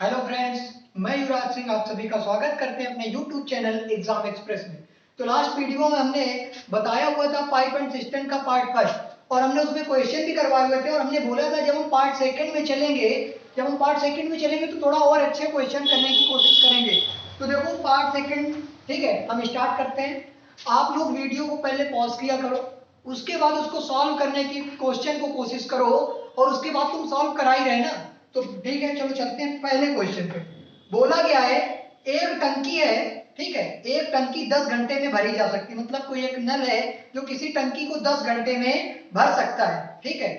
Hello friends, मैं युवराज सिंह आप सभी का स्वागत करते हैं अपने यूट्यूब चैनल एग्जाम एक्सप्रेस में। तो लास्ट वीडियो में हमने बताया हुआ था पाइप एंड सिस्टम का पार्ट फर्स्ट और हमने उसमें क्वेश्चन भी करवाए हुए थे और हमने बोला था जब हम पार्ट सेकंड में चलेंगे तो थोड़ा और अच्छे क्वेश्चन करने की कोशिश करेंगे। तो देखो पार्ट सेकंड, ठीक है, हम स्टार्ट करते हैं। आप लोग वीडियो को पहले पॉज किया करो, उसके बाद उसको सॉल्व करने की क्वेश्चन को कोशिश करो और उसके बाद तुम सॉल्व करा ही रहे ना। तो ठीक है, चलो चलते हैं पहले क्वेश्चन पे। बोला गया है एक टंकी है, ठीक है, एक टंकी 10 घंटे में भरी जा सकती है। मतलब कोई एक नल है जो किसी टंकी को 10 घंटे में भर सकता है, ठीक है,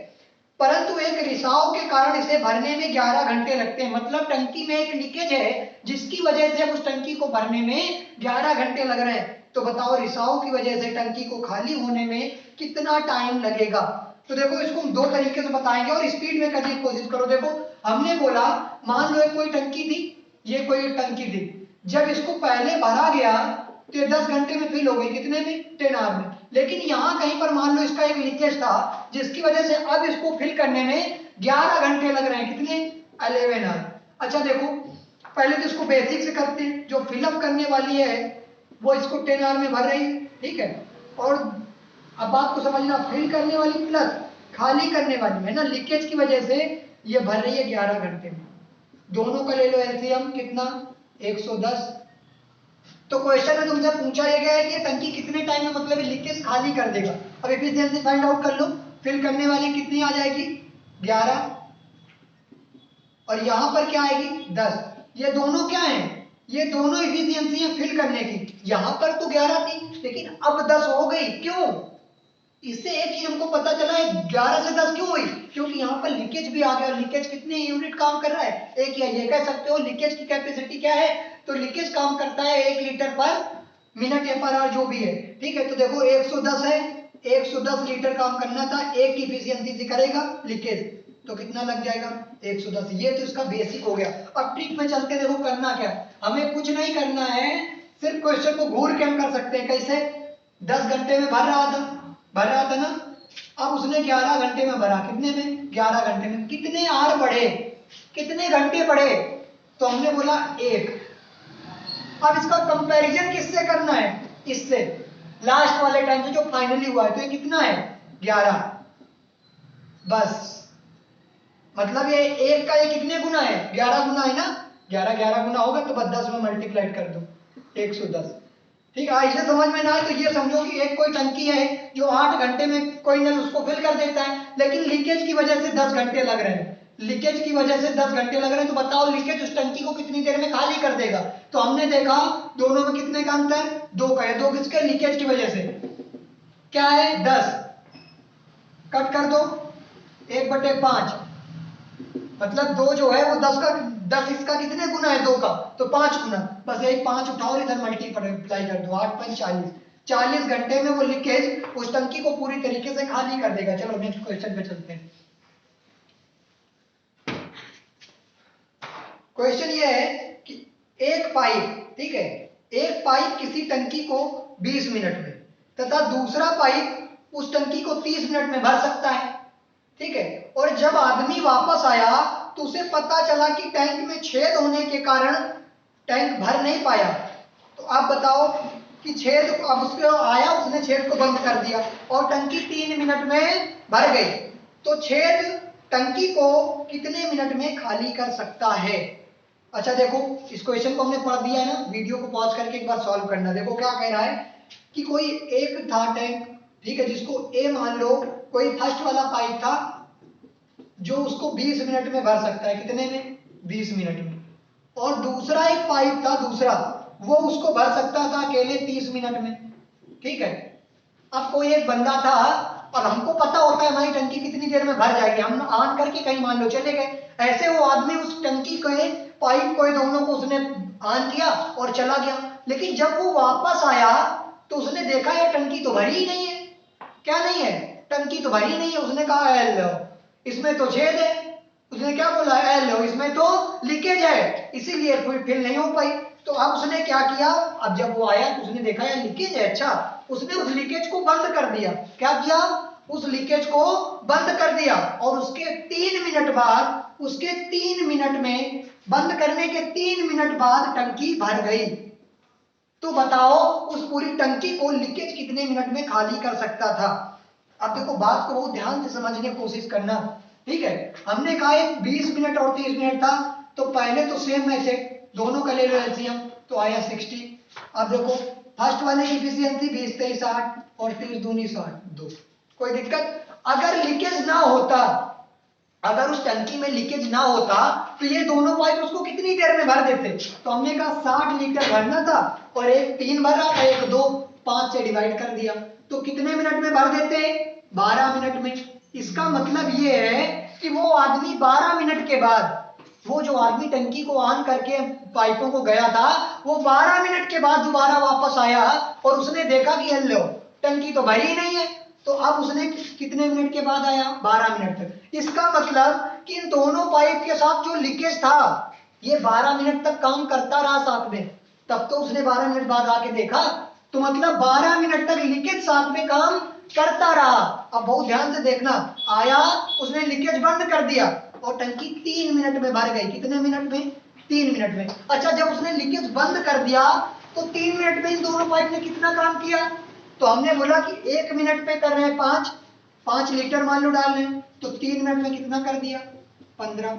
परंतु एक रिसाव के कारण इसे भरने में 11 घंटे लगते हैं। मतलब टंकी में एक लीकेज है जिसकी वजह से अब उस टंकी को भरने में 11 घंटे लग रहे हैं। तो बताओ रिसाव की वजह से टंकी को खाली होने में कितना टाइम लगेगा। तो देखो इसको हम दो तरीके से बताएंगे और स्पीड में करने की कोशिश करो। देखो हमने बोला मान लो कोई टंकी थी, ये कोई टंकी थी, जब इसको पहले भरा गया तो ये 10 घंटे में फिल हो गई, कितने में, 10 आवर में। लेकिन यहां कहीं पर मान लो इसका एक लीकेज था जिसकी वजह से अब इसको फिल करने में 11 घंटे लग रहे हैं, कितने, 11 आवर। अच्छा देखो पहले तो इसको बेसिक से करते हैं। जो फिलअप करने वाली है वो इसको 10 आवर में भर रही है, ठीक है, और अब बात को समझना, फिल करने वाली प्लस खाली करने वाली है ना, लीकेज की वजह से ये भर रही है 11 घंटे में। दोनों का ले लो एलसीएम, कितना, 110। तो क्वेश्चन में तुमसे पूछा यह गया है कि ये टंकी कितने टाइम में मतलब लीकेज खाली कर देगा। अब एफिशिएंसी फाइंड आउट कर लो। फिल करने वाली कितनी आ जाएगी, 11, और यहां पर क्या आएगी, 10। ये दोनों क्या है, ये दोनों एफिशिएंसी है फिल करने की। यहां पर तो 11 थी लेकिन अब 10 हो गई, क्यों, इससे एक चीज हमको पता चला है 11 से 10 क्यों हुई, क्योंकि यहाँ पर लीकेज भी आ गया। लीकेज कितने यूनिट काम कर रहा है, एक, या ये कह सकते हो लीकेज की कैपेसिटी क्या है, तो लीकेज काम करता है 1 लीटर पर मिनट या पर आवर जो भी है, ठीक है। तो देखो 110 है, 110 लीटर काम करना था, एक की इफिशियंसी से करेगा लीकेज, तो कितना लग जाएगा, 110। ये तो इसका बेसिक हो गया। अब ट्रिक में चलते, देखो करना क्या, हमें कुछ नहीं करना है, सिर्फ क्वेश्चन को घूर के हम कर सकते हैं। कैसे, 10 घंटे में भर रहा था ना, अब उसने 11 घंटे में भरा, कितने में, 11 घंटे में। कितने आर बढ़े, कितने घंटे बढ़े, तो हमने बोला 1। अब इसका कंपैरिजन किससे करना है, इससे, लास्ट वाले टाइम से जो फाइनली हुआ है, तो ये कितना है, 11। बस मतलब ये 1 का ये कितने गुना है, 11 गुना है ना, 11 11 गुना होगा तो बस 10 में मल्टीप्लाई कर दो, 110। ठीक है, इसे समझ में ना आए तो ये समझो कि एक कोई टंकी है जो 8 घंटे में कोई नल उसको फिल कर देता है, लेकिन लीकेज की वजह से 10 घंटे लग रहे हैं। लीकेज की वजह से 10 घंटे लग रहे हैं, तो बताओ लीकेज उस टंकी को कितनी देर में खाली कर देगा। तो हमने देखा दोनों में कितने का अंतर, 2 का है। 2 किसके, लीकेज की वजह से, क्या है, 10, कट कर दो, 1/5, मतलब 2 जो है वो 10 का, 10 इसका कितने गुना है, 2 का, तो 5 गुना। बस यही 5 उठाओ और इधर मल्टीप्लाई कर दो, 8 5 40, 40 घंटे में वो लीकेज उस टंकी को पूरी तरीके से खाली कर देगा। चलो नेक्स्ट क्वेश्चन पे चलते हैं। क्वेश्चन ये है कि एक पाइप, ठीक है, एक पाइप किसी टंकी को 20 मिनट में तथा दूसरा पाइप उस टंकी को 30 मिनट में भर सकता है, ठीक है, और जब आदमी वापस आया तो उसे पता चला कि टैंक में छेद होने के कारण टैंक भर नहीं पाया। तो आप बताओ कि छेद, अब उसको आया, उसने छेद को बंद कर दिया और टंकी 3 मिनट में भर गई, तो छेद टंकी को कितने मिनट में खाली कर सकता है। अच्छा देखो इस क्वेश्चन को हमने पढ़ दिया है ना, वीडियो को पॉज करके एक बार सॉल्व करना। देखो क्या कह रहा है कि कोई एक था टैंक, ठीक है, जिसको ए मान लो, कोई फर्स्ट वाला पाइप था जो उसको 20 मिनट में भर सकता है, कितने में, 20 मिनट में, और दूसरा एक पाइप था दूसरा, वो उसको भर सकता था अकेले 30 मिनट में, ठीक है। अब कोई एक बंदा था और हमको पता होता है हमारी टंकी कितनी देर में भर जाएगी, हम ऑन करके कहीं मान लो चले गए, ऐसे वो आदमी उस टंकी के पाइप को दोनों को उसने ऑन किया और चला गया, लेकिन जब वो वापस आया तो उसने देखा यार टंकी तो भरी ही नहीं है। क्या नहीं है, टंकी तो भरी नहीं है। उसने कहा एल लो, इसमें तो छेद है। उसने क्या बोला, एल लो, इसमें तो लीकेज है, इसीलिए फिल नहीं हो पाई। तो अब उसने क्या किया, अब जब वो आया तो उसने देखा यार लीकेज है, अच्छा, उसने उस लीकेज को बंद कर दिया। क्या किया, उस लीकेज को बंद कर दिया और उसके 3 मिनट बाद उसके 3 मिनट में, बंद करने के 3 मिनट बाद टंकी भर गई, तो बताओ उस पूरी टंकी को लीकेज कितने मिनट में खाली कर सकता था। अब देखो बात को बहुत ध्यान से समझने की कोशिश करना, ठीक है। हमने कहा 20 मिनट और 30 मिनट था, तो पहले तो सेम मेथड, दोनों का ले लो एलसीएम, तो आया 60। अब देखो फर्स्ट वाले की इफिशियंसी 20 23 8 और 30 दूनी 60 2, कोई दिक्कत। अगर लीकेज ना होता, अगर उस टंकी में लीकेज ना होता तो ये दोनों पाइप उसको कितनी देर में भर देते। तो हमने कहा 60 लीटर भरना था और एक 3 भर रहा था, एक 2 5 से डिवाइड कर दिया, तो कितने मिनट में भर देते, 12 मिनट में। इसका मतलब ये है कि वो आदमी 12 मिनट के बाद, वो जो आदमी टंकी को ऑन करके पाइपों को गया था, वो 12 मिनट के बाद दोबारा वापस आया और उसने देखा कि लो टंकी तो भरी ही नहीं है। तो अब उसने कितने मिनट के बाद आया, 12 मिनट तक। इसका मतलब कि इन दोनों पाइप के साथ जो लीकेज था, ये 12 मिनट तक काम करता रहा साथ में, तब तो उसने 12 मिनट बाद आके देखा, तो मतलब 12 मिनट तक लीकेज साथ में काम करता रहा। अब बहुत ध्यान से देखना, आया उसने लीकेज बंद कर दिया और टंकी 3 मिनट में भर गई। कितने मिनट में, 3 मिनट में। अच्छा जब उसने लीकेज बंद कर दिया तो 3 मिनट में इन दोनों पाइप ने कितना काम किया, तो हमने बोला कि 1 मिनट में कर रहे हैं 5 लीटर मान लो डाल रहे हैं, तो 3 मिनट में कितना कर दिया, 15।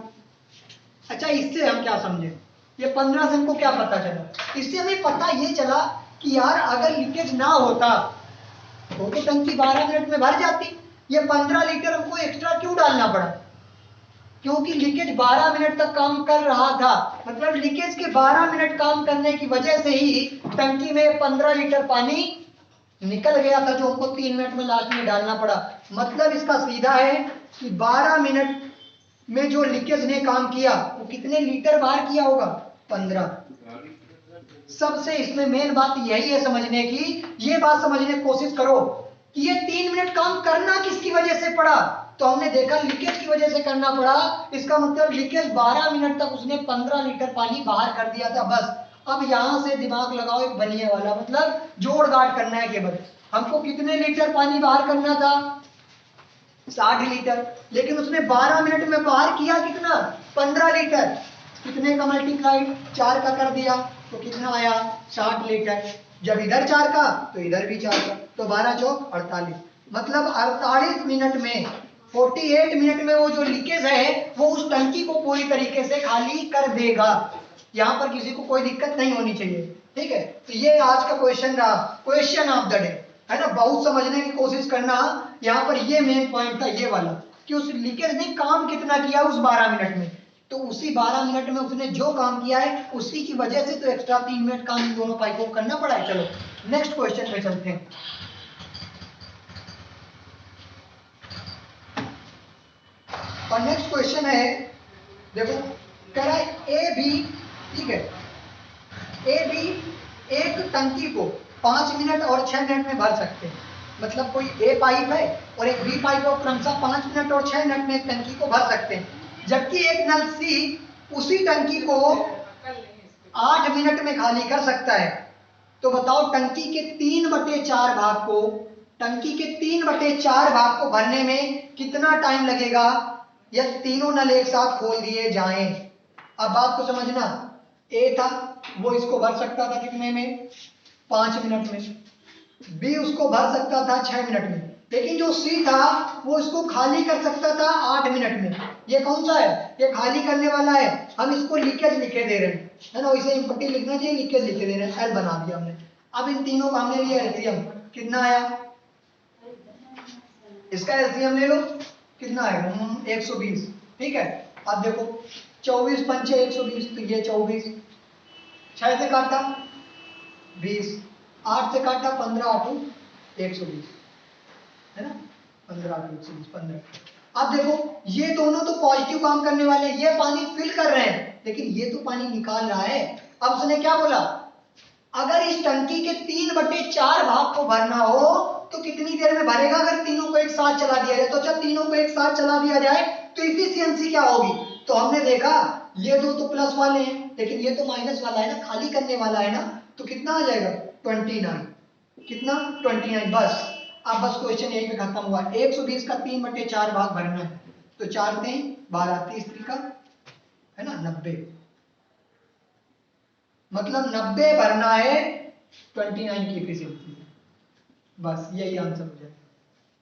अच्छा इससे हम क्या समझे, ये 15 से हमको क्या पता चला, इससे हमें पता ये चला कि यार अगर लीकेज ना होता तो टंकी 12 मिनट में भर जाती। ये 15 लीटर हमको एक्स्ट्रा क्यों डालना पड़ा, क्योंकि लीकेज 12 मिनट तक काम कर रहा था। मतलब लीकेज के 12 मिनट काम करने की वजह से ही टंकी में 15 लीटर पानी निकल गया था, जो हमको 3 मिनट में लास्ट में डालना पड़ा। मतलब इसका सीधा है कि 12 मिनट में जो लीकेज ने काम किया वो कितने लीटर बाहर किया होगा, 15। सबसे इसमें मेन बात यही है समझने की, ये बात समझने की कोशिश करो कि ये 3 मिनट काम करना किसकी वजह से पड़ा, तो हमने देखा लीकेज की वजह से करना पड़ा। इसका मतलब लीकेज 12 मिनट तक उसने 15 लीटर पानी बाहर कर दिया था, बस। अब यहां से दिमाग लगाओ एक बनिए वाला, मतलब जोड़ घाट करना है केवल। हमको कितने लीटर पानी बाहर करना था, 60 लीटर, लेकिन उसने 12 मिनट में बाहर किया कितना, 15 लीटर। कितने का मल्टीप्लाइड, 4 का कर दिया, तो कितना आया, 60 लीटर। जब इधर 4 का तो इधर भी 4 का, तो 12 चौक 48। मतलब 48 मिनट में, 48 मिनट में वो जो लीकेज है वो उस टंकी को पूरी तरीके से खाली कर देगा। यहाँ पर किसी को कोई दिक्कत नहीं होनी चाहिए, ठीक है। तो ये आज का क्वेश्चन रहा, क्वेश्चन ऑफ द डे, है ना। बहुत समझने की कोशिश करना, यहाँ पर ये मेन पॉइंट था ये वाला, कि उस लीकेज ने काम कितना किया उस 12 मिनट में, तो उसी 12 मिनट में उसने जो काम किया है उसी की वजह से तो एक्स्ट्रा 3 मिनट काम इन दोनों पाइपों को करना पड़ा है। चलो नेक्स्ट क्वेश्चन पे चलते हैं। और नेक्स्ट क्वेश्चन है, देखो कह रहा है ए बी, ठीक है, ए बी एक टंकी को 5 मिनट और 6 मिनट में भर सकते हैं। मतलब कोई ए पाइप है और एक बी पाइप है, क्रमशः 5 मिनट और 6 मिनट में एक टंकी को भर सकते हैं। जबकि एक नल सी उसी टंकी को 8 मिनट में खाली कर सकता है। तो बताओ टंकी के 3/4 भाग को, टंकी के 3/4 भाग को भरने में कितना टाइम लगेगा, या तीनों नल एक साथ खोल दिए जाएं। अब बात को समझना, ए था वो इसको भर सकता था कितने में, 5 मिनट में। बी उसको भर सकता था 6 मिनट में, लेकिन जो सी था वो इसको खाली कर सकता था 8 मिनट में। ये कौन सा है, ये खाली करने वाला है, हम इसको लीकेज लिखे दे रहे हैं, है ना। इसे पट्टी लिखना चाहिए, लीकेज लिखे दे रहे हैं, एल बना दिया हमने। अब इन तीनों का हमने लिया एलसीएम, कितना आया, इसका एलसीएम ले लो, कितना आएगा 120, ठीक है। अब देखो 24 पंचे 120, तो ये 24, 6 से काटा 20, 8 से काटा 15 8 120, है ना, 15 8 120 15। अब देखो ये दोनों तो पॉजिटिव काम करने वाले हैं, ये पानी फिल कर रहे हैं, लेकिन ये तो पानी निकाल रहा है। अब उसने क्या बोला, अगर इस टंकी के 3/4 भाग को भरना हो तो कितनी देर में भरेगा, अगर तीनों को एक साथ चला दिया जाए। तो जब तीनों को एक साथ चला दिया जाए तो इफिशियंसी क्या होगी, तो हमने देखा ये दो तो प्लस वाले हैं, लेकिन ये तो माइनस वाला है ना, खाली करने वाला है ना, तो कितना आ जाएगा 29, कितना 29। बस अब बस क्वेश्चन यही पे खत्म हुआ। 120 का 3/4 भाग भरना है, तो 4 में 12 30 का है ना 90, मतलब 90 भरना है 29 की एफिशिएंसी। बस यही आंसर हो जाएगा।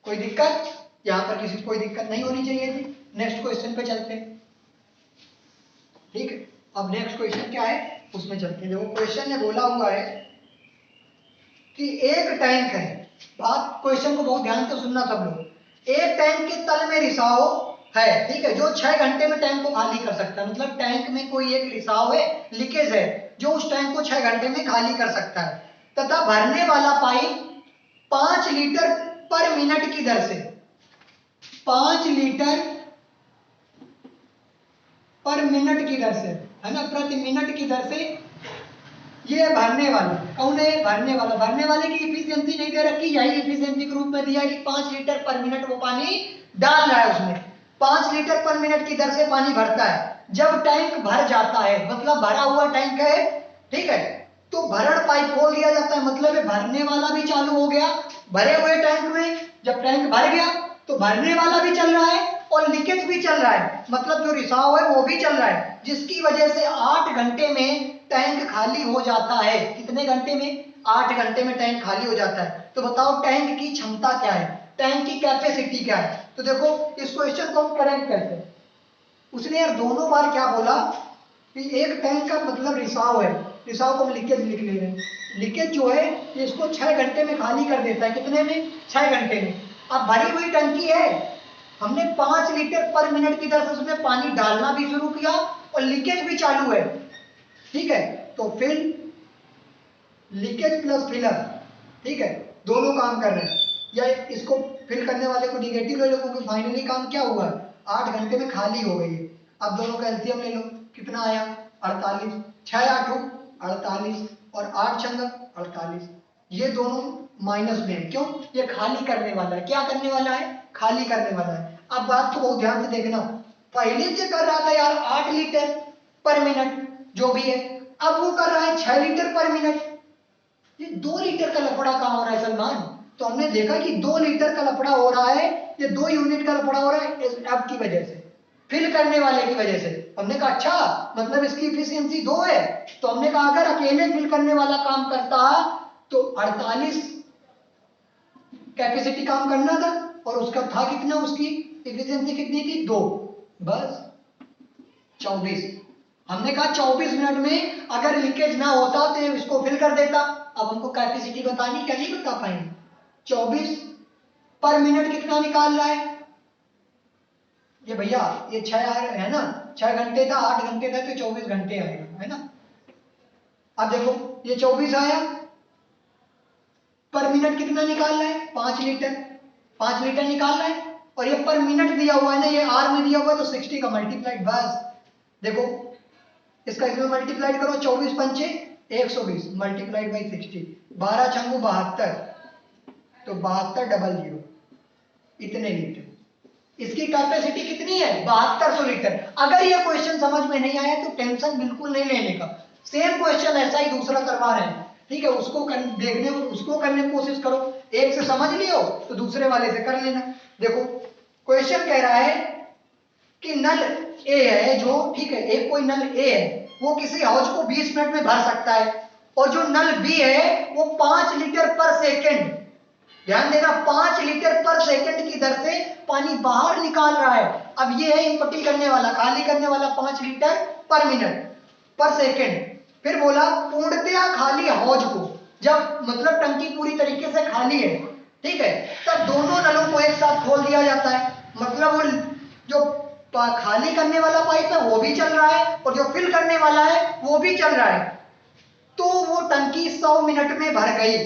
कोई दिक्कत यहाँ पर? किसी को कोई दिक्कत नहीं होनी चाहिए थी। नेक्स्ट क्वेश्चन पे चलते हैं। ठीक है, अब नेक्स्ट क्वेश्चन क्या है उसमें चलते हैं। देखो क्वेश्चन ने बोला हुआ है कि एक टैंक है, बात क्वेश्चन को बहुत ध्यान से सुनना सब लोग। एक टैंक के तल में रिसाव है, ठीक है, जो 6 घंटे में टैंक को खाली कर सकता है। मतलब टैंक में कोई एक रिसाव है, लीकेज है, जो उस टैंक को 6 घंटे में खाली कर सकता है, तथा भरने वाला पाइप 5 लीटर पर मिनट की दर से 5 लीटर पर मिनट की दर से, है ना, प्रति मिनट की दर से ये भरने वाला कौन है? भरने वाला। भरने वाले की इफिशियंसी नहीं दे रखी, यही इफिशियंसी के रूप में दिया कि 5 लीटर पर मिनट वो पानी डाल रहा है उसमें। 5 लीटर पर मिनट की दर से पानी भरता है। जब टैंक भर जाता है, मतलब भरा हुआ टैंक है, ठीक है, तो भरण पाइप खोल दिया जाता है, मतलब भरने वाला भी चालू हो गया। भरे हुए टैंक में जब टैंक भर गया तो भरने वाला भी चल रहा है और लीकेज भी चल रहा है, मतलब जो रिसाव है वो भी चल रहा है, जिसकी वजह से 8 घंटे में टैंक खाली हो जाता है। कितने घंटे में? 8 घंटे में टैंक खाली हो जाता है। तो बताओ टैंक की क्षमता क्या है, टैंक की कैपेसिटी क्या है? तो देखो इस क्वेश्चन को हम करेक्ट करते हैं। उसने यार दोनों बार क्या बोला कि एक टैंक का मतलब रिसाव है, रिसाव को हम लीकेज लिख ले रहे हैं। लीकेज जो है ये इसको 6 घंटे में खाली कर देता है। कितने में? 6 घंटे में। अब भरी हुई टंकी है, हमने 5 लीटर पर मिनट की दर से उसमें पानी डालना भी शुरू किया और लीकेज भी चालू है, ठीक है, तो फिल लीकेज प्लस फिलर, ठीक है, दोनों काम कर रहे हैं। या इसको फिल करने वाले को निगेटिव ले लो, क्योंकि फाइनली काम क्या हुआ है? 8 घंटे में खाली हो गई है। अब दोनों का एलसीएम ले लो, कितना आया? 48। 6 8 48 और 8 6 48। ये दोनों माइनस में है, क्यों? ये खाली करने वाला है। क्या करने वाला है? खाली करने वाला है। अब बात को बहुत ध्यान से देखना, पहले से कर रहा था यार 8 लीटर पर मिनट जो भी है, अब वो कर रहा है 6 लीटर पर मिनट। ये 2 लीटर का लफड़ा कहां हो रहा है सलमान? तो हमने देखा कि 2 लीटर का लफड़ा हो रहा है, ये 2 यूनिट का लफड़ा हो रहा है इस एफ की वजह से, फिल करने वाले की वजह से। हमने कहा अच्छा मतलब इसकी इफिशियंसी 2 है, तो हमने कहा अगर अकेले फिल करने वाला काम करता तो 48 कैपेसिटी काम करना था, और उसका था कितना? उसकी इफिशियंसी कितनी थी? 2। बस 24। हमने कहा 24 मिनट में अगर लीकेज ना होता तो इसको फिल कर देता। अब हमको कैपेसिटी बतानी, क्या नहीं बता पाएंगे। 24 पर मिनट कितना निकाल रहा है ये भैया? ये 6 है ना, 6 घंटे था, 8 घंटे था, तो 24 घंटे आएगा, है ना। अब देखो ये 24 आया, पर मिनट कितना निकाल रहा है? 5 लीटर। 5 लीटर निकाल रहा है, और ये पर मिनट दिया हुआ है ना, ये आर में दिया हुआ है, तो 60 का मल्टीप्लाइड। बस देखो इसका इसमें मल्टीप्लाइड करो, 24 पंचे 120 मल्टीप्लाइड बाई 60, 12 छंगू 72, तो 7200 इतने लीटर। इसकी कैपेसिटी कितनी है? 7200 लीटर। अगर ये क्वेश्चन समझ में नहीं आया तो टेंशन बिल्कुल नहीं लेने का, सेम क्वेश्चन ऐसा ही दूसरा करवा रहे हैं, ठीक है, उसको करने की कोशिश करो। एक से समझ लियो तो दूसरे वाले से कर लेना। देखो क्वेश्चन कह रहा है कि नल ए है जो, ठीक है, एक कोई नल ए है, वो किसी हौज को 20 मिनट में भर सकता है, और जो नल बी है वो 5 लीटर पर सेकंड, ध्यान देना, 5 लीटर पर सेकंड की दर से पानी बाहर निकाल रहा है। अब ये है इनपुटिंग करने वाला, खाली करने वाला 5 लीटर पर मिनट पर सेकंड। फिर बोला पूर्णतया खाली हौज को, जब मतलब टंकी पूरी तरीके से खाली है, ठीक है, तब दोनों नलों को एक साथ खोल दिया जाता है। मतलब वो जो खाली करने वाला पाइप है वो भी चल रहा है, और जो फिल करने वाला है वो भी चल रहा है। तो वो टंकी 100 मिनट में भर गई,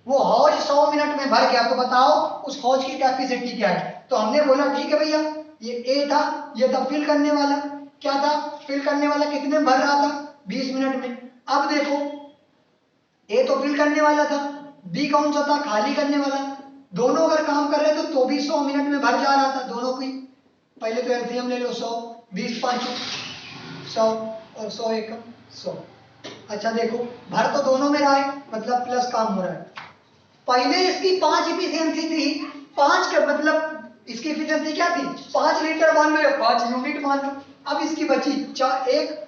वो हौज 100 मिनट में भर गया। तो बताओ उस हौज की कैपेसिटी क्या है? तो हमने बोला ठीक है भैया, ये ए था, ये था फिल करने वाला। क्या था? फिल करने वाला कितने में भर रहा था? 20 मिनट में। अब देखो ए तो फिल करने वाला था, बी कौन सा था? खाली करने वाला। दोनों अगर काम कर रहे थे तो भी 100 मिनट में भर जा रहा था दोनों की। पहले तो एलसीएम ले लो, 100 20 5 100 और 100 1 100। अच्छा देखो भर तो दोनों में रहा है, मतलब प्लस काम हो रहा है। पहले इसकी 5 इफिशियंसी थी, 5 के मतलब इसकी एफिशिएंसी क्या थी 5 लीटर मान लो या 5 यूनिट मान लो। अब इसकी बची एक,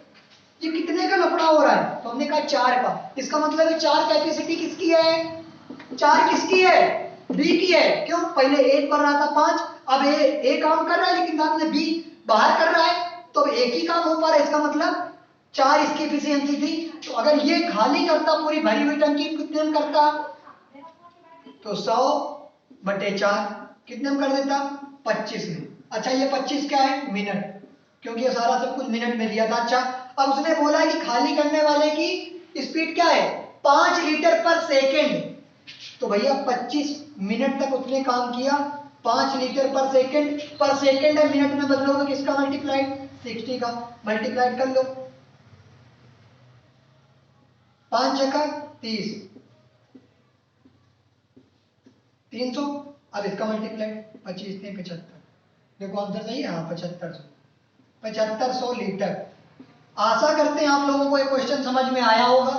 ये कितने का लफड़ा हो रहा है, तो हमने कहा 4 का। इसका मतलब है 4 कैपेसिटी किसकी है, 4 किसकी है, बी की है। क्यों, पहले एक कर रहा था 5, अब ए काम कर रहा है लेकिन बाद में बी बाहर कर रहा है, तो अब एक ही काम हो पा रहा है। इसका मतलब 4 इसकी एफिशिएंसी थी। तो अगर ये खाली करता पूरी भरी हुई टंकी कितने में करता, तो 100/4 कितने में कर देता 25 में। अच्छा ये 25 क्या है, मिनट, क्योंकि ये सारा सब कुछ मिनट में दिया था। अच्छा अब उसने बोला है कि खाली करने वाले की स्पीड क्या है 5 लीटर पर सेकेंड, तो भैया 25 मिनट तक उसने काम किया। 5 लीटर पर सेकेंड है, मिनट में बदलोगे किसका मल्टीप्लाइड 60 का, मल्टीप्लाइड कर लो 5 छक्का 30, 300। अब इसका मल्टीप्लाइड 25 ने 75, देखो आंसर सही है, हाँ 7500 लीटर। आशा करते हैं आप लोगों को ये क्वेश्चन समझ में आया होगा।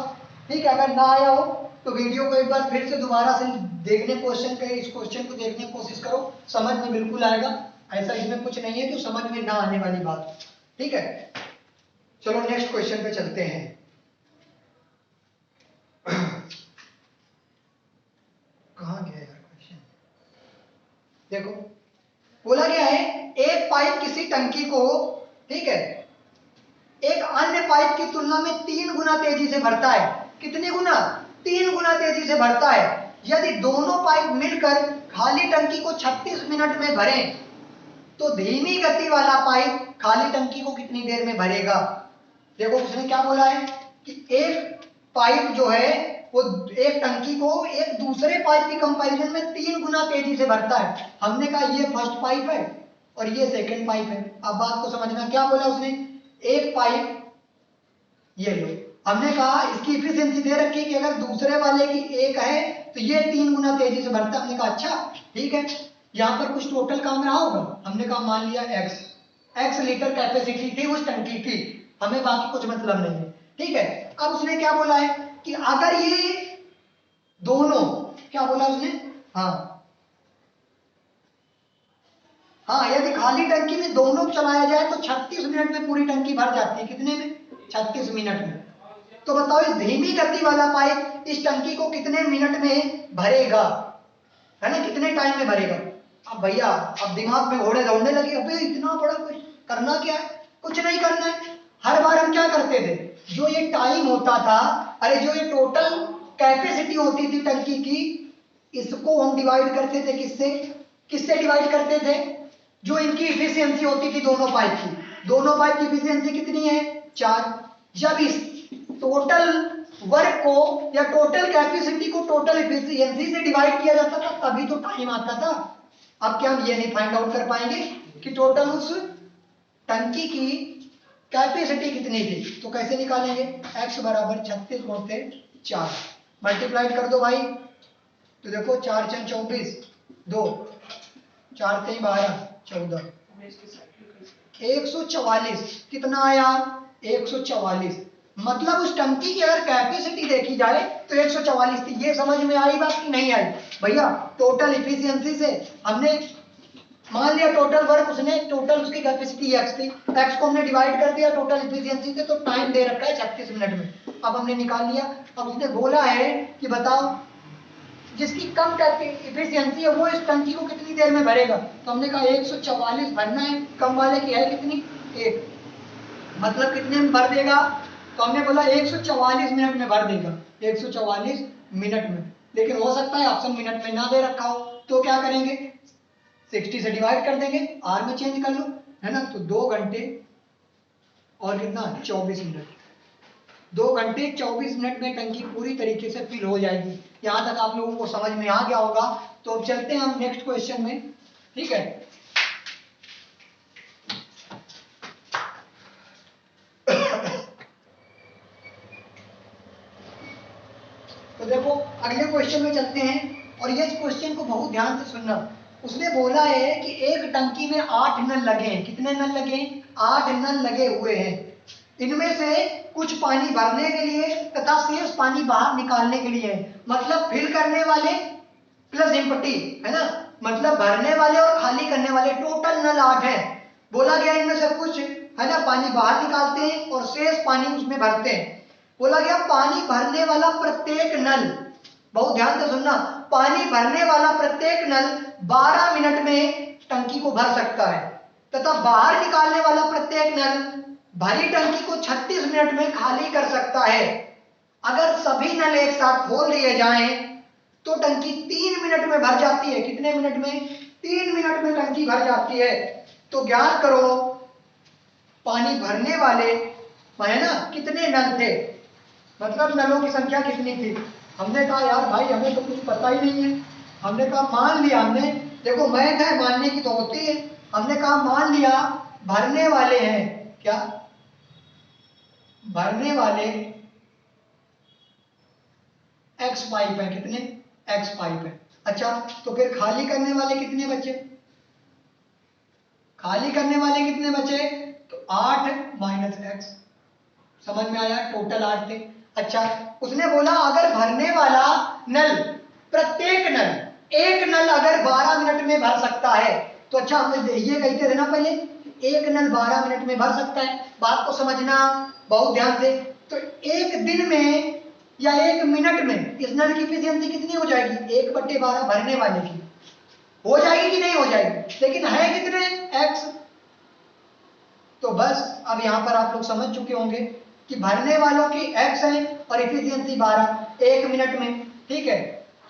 ठीक है, अगर ना आया हो तो वीडियो को एक बार फिर से दोबारा से देखने इस क्वेश्चन को देखने की कोशिश करो, समझ में बिल्कुल आएगा। ऐसा इसमें कुछ नहीं है जो समझ में ना आने वाली बात। ठीक है, चलो नेक्स्ट क्वेश्चन पे चलते हैं। कहाँ गया यार क्वेश्चन, देखो बोला गया है एक पाइप किसी टंकी को, ठीक है, एक अन्य पाइप की तुलना में 3 गुना तेजी से भरता है। कितने गुना, 3 गुना तेजी से भरता है। यदि दोनों पाइप मिलकर खाली टंकी को 36 मिनट में भरें तो धीमी गति वाला पाइप खाली टंकी को कितनी देर में भरेगा। देखो उसने क्या बोला है कि एक पाइप जो है वो एक टंकी को एक दूसरे पाइप की कंपैरिजन में 3 गुना तेजी से भरता है। हमने कहा ये फर्स्ट पाइप है और ये सेकंड पाइप है। अब बात को समझना, क्या बोला उसने, एक पाइप ये लो, हमने कहा इसकी एफिशिएंसी दे रखी कि अगर दूसरे वाले की 1 है तो ये 3 गुना तेजी से भरता है। हमने कहा अच्छा ठीक है, यहाँ पर कुछ टोटल काम रहा होगा। हमने कहा मान लिया x लीटर कैपेसिटी थी उस टंकी की, हमें बाकी कुछ मतलब नहीं है। ठीक है, अब उसने क्या बोला है कि अगर ये दोनों, क्या बोला उसने, हाँ यदि खाली टंकी में दोनों चलाया जाए तो 36 मिनट में पूरी टंकी भर जाती है। कितने में, 36 मिनट में। तो बताओ इस धीमी गति वाला पाइप इस टंकी को कितने मिनट में भरेगा, है ना, कितने टाइम में भरेगा। अब भैया अब दिमाग में घोड़े दौड़ने लगे, अबे इतना बड़ा कुछ करना क्या है, कुछ नहीं करना है। हर बार हम क्या करते थे, जो ये टाइम होता था, अरे जो ये टोटल कैपेसिटी होती थी टंकी की, इसको हम डिवाइड करते थे किससे डिवाइड करते थे, जो इनकी इफिशियंसी होती थी दोनों पाइप की इफिशियंसी कितनी है 4। जब इस टोटल वर्क को या टोटल कैपेसिटी को टोटल इफिशियंसी से डिवाइड किया जाता था तभी तो टाइम आता था। अब क्या हम ये नहीं फाइंड आउट कर पाएंगे कि टोटल उस टंकी की कैपेसिटी कितनी थी, तो कैसे निकालेंगे, x बराबर 36 गुणित 4 मल्टीप्लाइड कर दो भाई। तो देखो 4 × 24 2 4 × 12 14 144 कितना आया 144। मतलब उस टंकी की अगर कैपेसिटी देखी जाए तो 144 थी। ये समझ में आई बात कि नहीं आई भैया। टोटल इफिशियंसी से हमने मान लिया टोटल वर्क उसने टोटल उसकी कैपेसिटी x थी, x को हमने डिवाइड कर दिया टोटल इफिशियंसी से, तो टाइम दे रखा है 36 मिनट में। अब हमने निकाल लिया। अब उसने बोला है कि बताओ जिसकी कम इफिशियंसी है वो इस टंकी को कितनी देर में भरेगा, तो हमने कहा 144 भरना है, कम वाले की है कितनी 1, मतलब कितने में भर देगा, तो हमने बोला 144 मिनट में भर देगा, 144 मिनट में। लेकिन हो सकता है ऑप्शन मिनट में ना दे रखा हो, तो क्या करेंगे 60 से डिवाइड कर देंगे, आर में चेंज कर लो, है ना। तो 2 घंटे और कितना 24 मिनट, 2 घंटे 24 मिनट में टंकी पूरी तरीके से फिल हो जाएगी। यहां तक आप लोगों को समझ में आ गया होगा। तो अब चलते हैं हम नेक्स्ट क्वेश्चन में, ठीक है। तो देखो अगले क्वेश्चन में चलते हैं और ये क्वेश्चन को बहुत ध्यान से सुनना। उसने बोला है कि एक टंकी में 8 नल लगे हैं। कितने नल लगे, 8 नल लगे हुए हैं। इनमें से कुछ पानी भरने के लिए तथा शेष पानी बाहर निकालने के लिए है। मतलब फिल करने वाले प्लस एम्प्टी, है ना, मतलब भरने वाले और खाली करने वाले टोटल नल 8 हैं। बोला गया इनमें से कुछ है ना पानी बाहर निकालते हैं और शेष पानी उसमें भरते हैं। बोला गया पानी भरने वाला प्रत्येक नल, बहुत ध्यान से सुनना, पानी भरने वाला प्रत्येक नल 12 मिनट में टंकी को भर सकता है तथा बाहर निकालने वाला प्रत्येक नल भरी टंकी को 36 मिनट में खाली कर सकता है। अगर सभी नल एक साथ खोल दिए जाएं तो टंकी 3 मिनट में भर जाती है। कितने मिनट में? 3 मिनट में टंकी भर जाती है। तो ज्ञात करो पानी भरने वाले है ना कितने नल थे, मतलब नलों की संख्या कितनी थी। हमने कहा यार भाई हमें तो कुछ पता ही नहीं है। हमने कहा मान लिया, हमने देखो मैथ है मानने की तो होती है। हमने कहा मान लिया भरने वाले हैं, क्या भरने वाले x पाइप है, कितने x पाइप है। अच्छा तो फिर खाली करने वाले कितने बचे? खाली करने वाले कितने बचे? तो 8 माइनस x, समझ में आया, टोटल 8 थे। अच्छा उसने बोला अगर भरने वाला नल प्रत्येक नल एक नल अगर 12 मिनट में भर सकता है तो अच्छा हमें ये कहते थे ना पहले एक नल 12 मिनट में भर सकता है। बात को समझना बहुत ध्यान से। तो एक दिन में या एक मिनट में इस नल की एफिशिएंसी कितनी हो जाएगी? 1/12 भरने वाले की हो जाएगी कि नहीं हो जाएगी? लेकिन है कितने? x। तो बस अब यहां पर आप लोग समझ चुके होंगे कि भरने वालों की x है और एफिशिएंसी 12 एक मिनट में, ठीक है।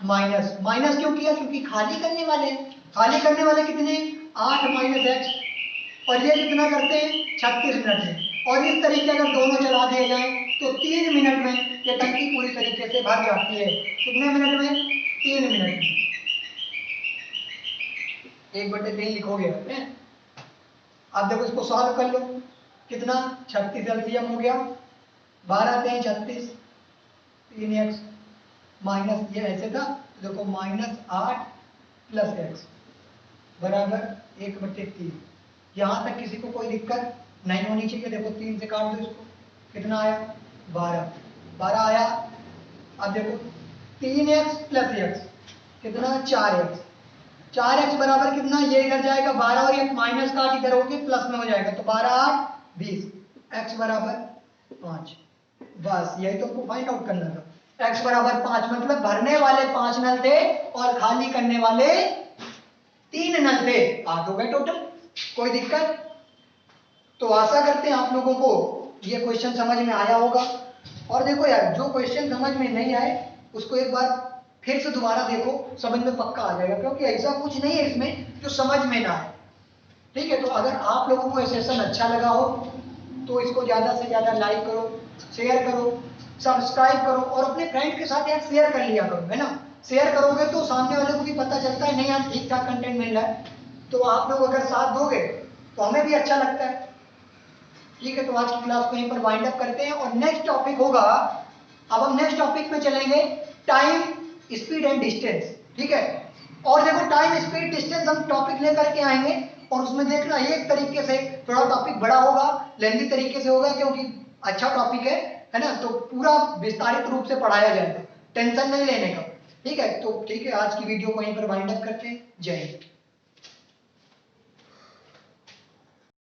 माइनस माइनस क्यों किया? क्योंकि खाली करने वाले हैं। खाली करने वाले कितने? 8 माइनस x, और ये कितना करते हैं? 36 मिनट में। और इस तरीके अगर दोनों चला दिए जाए तो 3 मिनट में ये टंकी पूरी तरीके से भर जाती है। कितने मिनट में? 3 मिनट में। 1/3 लिखोगे है? अब देखो इसको सॉल्व कर लो। कितना? 36 एलसीएम हो गया, 12 3 36, 3x माइनस ये ऐसे था तो देखो -8 प्लस x बराबर 1/3। यहां तक किसी को कोई दिक्कत नहीं होनी चाहिए। देखो 3 से काट दो इसको, कितना आया? 12 आया। अब देखो 3x प्लस x कितना? 4x। 4x बराबर कितना? ये इधर जाएगा 12 और ये माइनस का इधर होके प्लस में हो जाएगा तो 12 8 20, x बराबर 5। बस यही तो आपको फाइंड आउट करना था। x बराबर 5 मतलब भरने वाले 5 नल थे और खाली करने वाले 3 नल थे। 8 हो गए टोटल। कोई दिक्कत? तो आशा करते हैं आप लोगों को ये क्वेश्चन समझ में आया होगा। और देखो यार जो क्वेश्चन समझ में नहीं आए उसको एक बार फिर से दोबारा देखो, समझ में पक्का आ जाएगा, क्योंकि ऐसा कुछ नहीं है इसमें जो समझ में ना आए। ठीक है, तो अगर आप लोगों को ये सेशन अच्छा लगा हो तो इसको ज़्यादा से ज़्यादा लाइक करो, शेयर करो, सब्सक्राइब करो और अपने फ्रेंड के साथ यार शेयर कर लिया करो, है ना। शेयर करोगे तो सामने वाले को भी पता चलता है नहीं यार ठीक ठाक कंटेंट मिल रहा है। तो आप लोग अगर साथ दोगे तो हमें भी अच्छा लगता है। ठीक है, तो आज की क्लास को यहीं पर वाइंड अप करते हैं और नेक्स्ट टॉपिक होगा, अब हम नेक्स्ट टॉपिक में चलेंगे टाइम, स्पीड एंड डिस्टेंस। ठीक है, और देखो टाइम स्पीड डिस्टेंस हम टॉपिक लेकर के आएंगे और उसमें देखना एक तरीके से थोड़ा टॉपिक बड़ा होगा, लेंथी तरीके से होगा क्योंकि अच्छा टॉपिक है ना, तो पूरा विस्तारित रूप से पढ़ाया जाएगा, टेंशन नहीं लेने का। ठीक है, तो ठीक है, आज की वीडियो को यहीं पर वाइंड अप करते हैं। जय हिंद।